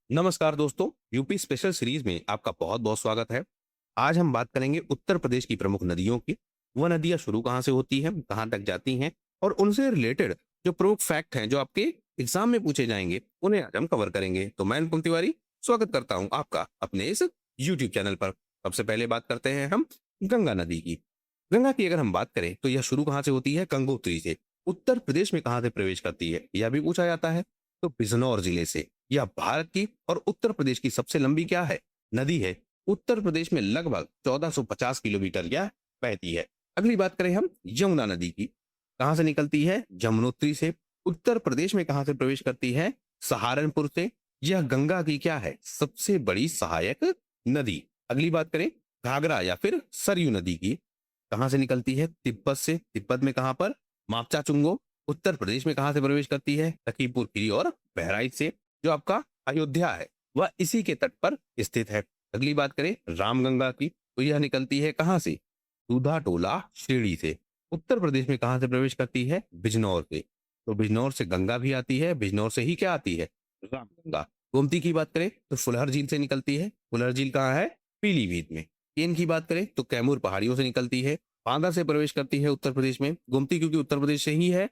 नमस्कार दोस्तों, UP special series में आपका बहुत बहुत स्वागत है। आज हम बात करेंगे उत्तर प्रदेश की प्रमुख नदियों की। वह नदियां शुरू कहाँ से होती हैं, कहाँ तक जाती हैं और उनसे रिलेटेड जो प्रमुख फैक्ट हैं जो आपके एग्जाम में पूछे जाएंगे, उन्हें आज हम कवर करेंगे। तो मैं अनुपम तिवारी स्वागत करता हूँ आपका अपने इस यूट्यूब चैनल पर। सबसे पहले बात करते हैं हम गंगा नदी की। गंगा की अगर हम बात करें तो यह शुरू कहाँ से होती है? गंगोत्री से। उत्तर प्रदेश में कहाँ से प्रवेश करती है यह भी पूछा जाता है, तो बिजनौर जिले से। यह भारत की और उत्तर प्रदेश की सबसे लंबी क्या है? नदी है। उत्तर प्रदेश में लगभग 1450 किलोमीटर यह बहती है। अगली बात करें हम यमुना नदी की। कहां से निकलती है? जमुनोत्री से। उत्तर प्रदेश में कहां से प्रवेश करती है? सहारनपुर से। यह गंगा की क्या है? सबसे बड़ी सहायक नदी। अगली बात करें घाघरा या फिर सरयू नदी की। कहां से निकलती है? तिब्बत से। तिब्बत में कहां पर? मापचा चुंगो। उत्तर प्रदेश में कहां से प्रवेश करती है? लखीमपुर खीरी और बहराइच से। जो आपका अयोध्या है वह इसी के तट पर स्थित है। अगली बात करें रामगंगा की, तो यह निकलती है कहां से? दूधा टोला श्रेणी से। उत्तर प्रदेश में कहां से प्रवेश करती है? बिजनौर से। तो बिजनौर से गंगा भी आती है, बिजनौर से ही क्या आती है? रामगंगा। गोमती की बात करें तो फुलहर झील से निकलती है। फुलहर झील कहाँ है? पीलीभीत में। केन की बात करें तो कैमूर पहाड़ियों से निकलती है। बांदा से प्रवेश करती है उत्तर प्रदेश में। गोमती क्योंकि उत्तर प्रदेश से ही है,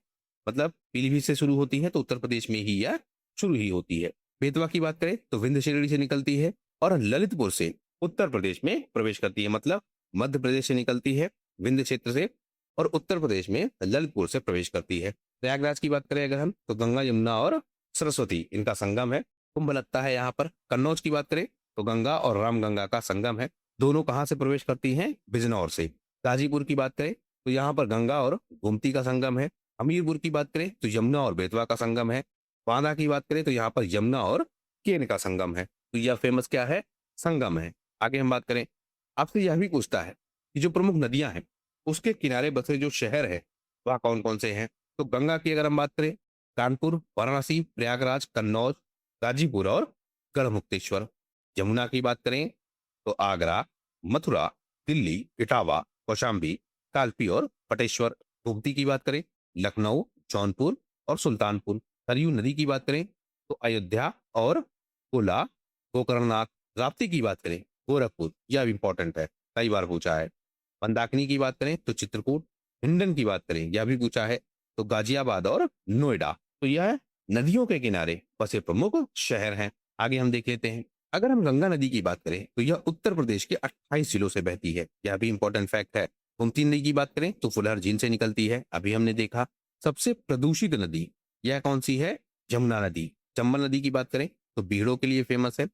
मतलब पीलीभीत से शुरू होती है तो उत्तर प्रदेश में ही यह शुरू ही होती है। बेतवा की बात करें तो विंध्य श्रेणी से निकलती है और ललितपुर से उत्तर प्रदेश में प्रवेश करती है, मतलब मध्य प्रदेश से निकलती है विंध्य क्षेत्र से और उत्तर प्रदेश में ललितपुर से प्रवेश करती है। प्रयागराज की बात करें अगर हम तो गंगा यमुना और सरस्वती इनका संगम है, कुंभ लगता है यहाँ पर। कन्नौज की बात करें तो गंगा और रामगंगा का संगम है। दोनों कहाँ से प्रवेश करती हैं? बिजनौर से। गाजीपुर की बात करें तो यहाँ पर गंगा और गोमती का संगम है। हमीरपुर की बात करें तो यमुना और बेतवा का संगम है। बांदा की बात करें तो यहाँ पर यमुना और केन का संगम है। तो यह फेमस क्या है? संगम है। आगे हम बात करें, आपसे यह भी पूछता है कि जो प्रमुख नदियां हैं उसके किनारे बसे जो शहर है वह कौन कौन से हैं? तो गंगा की अगर हम बात करें, कानपुर, वाराणसी, प्रयागराज, कन्नौज, गाजीपुर और गढ़मुक्तेश्वर। यमुना की बात करें तो आगरा, मथुरा, दिल्ली, इटावा, कौशाम्बी, कालपी और पटेश्वर। गोमती की बात करें लखनऊ, जौनपुर और सुल्तानपुर। सरयू नदी की बात करें तो अयोध्या और कोला, गोकर्णनाथ। राप्ती की बात करें गोरखपुर, यह भी इंपॉर्टेंट है, कई बार पूछा है। मंदाकिनी की बात करें तो चित्रकूट। हिंडन की बात करें, यह भी पूछा है, तो गाजियाबाद और नोएडा। तो यह नदियों के किनारे बसे प्रमुख शहर हैं। आगे हम देख लेते हैं, अगर हम गंगा नदी की बात करें तो यह उत्तर प्रदेश के 28 जिलों से बहती है, यह भी इंपॉर्टेंट फैक्ट है। गोमती नदी की बात करें तो फुलहर झील से निकलती है, अभी हमने देखा। सबसे प्रदूषित नदी यह कौन सी है? जमुना नदी। चंबल नदी की बात करें तो बीड़ों के लिए फेमस है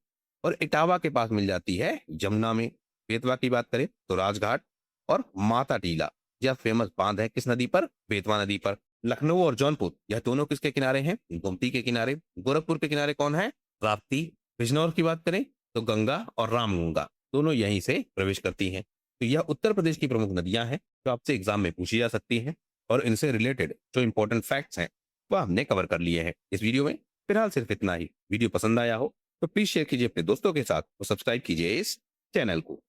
और इटावा के पास मिल जाती है जमुना में। बेतवा की बात करें तो राजघाट और माता टीला, यह फेमस बांध है किस नदी पर? बेतवा नदी पर। लखनऊ और जौनपुर यह दोनों किसके किनारे हैं? गोमती के किनारे। गोरखपुर के किनारे कौन है? राप्ती। बिजनौर की बात करें तो गंगा और रामगंगा दोनों यहीं से प्रवेश करती हैं। तो यह उत्तर प्रदेश की प्रमुख नदियां हैं जो आपसे एग्जाम में पूछी जा सकती हैं और इनसे रिलेटेड जो इंपॉर्टेंट फैक्ट्स हैं वह हमने कवर कर लिए हैं इस वीडियो में। फिलहाल सिर्फ इतना ही। वीडियो पसंद आया हो तो प्लीज शेयर कीजिए अपने दोस्तों के साथ और सब्सक्राइब कीजिए इस चैनल को।